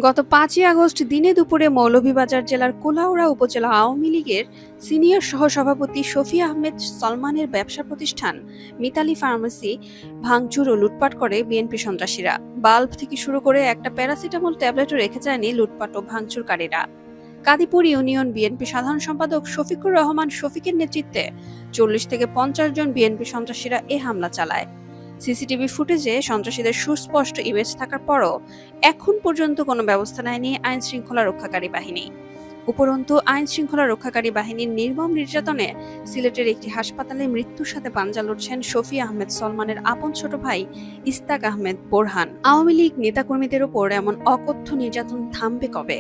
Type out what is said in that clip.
গত ৫ই আগস্ট দিনে দুপুরে মৌলভীবাজার জেলার কুলাউড়া উপজেলা আওয়ামী লীগের সিনিয়র সহসভাপতি শফি আহমেদ সলমানের ব্যবসা প্রতিষ্ঠান মিতালি ফার্মেসি ভাঙচুর ও লুটপাট করে বিএনপি সন্ত্রাসীরা। বাল্ব থেকে শুরু করে একটা প্যারাসিটামল ট্যাবলেটও রেখে যায়নি লুটপাট ও ভাঙচুরকারীরা। কাদিপুর ইউনিয়ন বিএনপি সাধারণ সম্পাদক শফিকুর রহমান শফিকের নেতৃত্বে ৪০ থেকে ৫০ জন বিএনপি সন্ত্রাসীরা এ হামলা চালায়। সিসিটিভি ফুটেজে সন্ত্রাসীদের সুস্পষ্ট ইমেজ থাকার পরও এখন পর্যন্ত কোনো ব্যবস্থা নেয়নি আইন শৃঙ্খলা রক্ষাকারী বাহিনী। উপরন্তু আইন শৃঙ্খলা রক্ষাকারী বাহিনীর নির্মম নির্যাতনে সিলেটের একটি হাসপাতালে মৃত্যুর সাথে পাঞ্জা লড়ছেন শফি আহমেদ সলমানের আপন ছোট ভাই ইস্তাক আহমেদ বোরহান। আওয়ামী লীগ নেতাকর্মীদের ওপর এমন অকথ্য নির্যাতন থামবে কবে?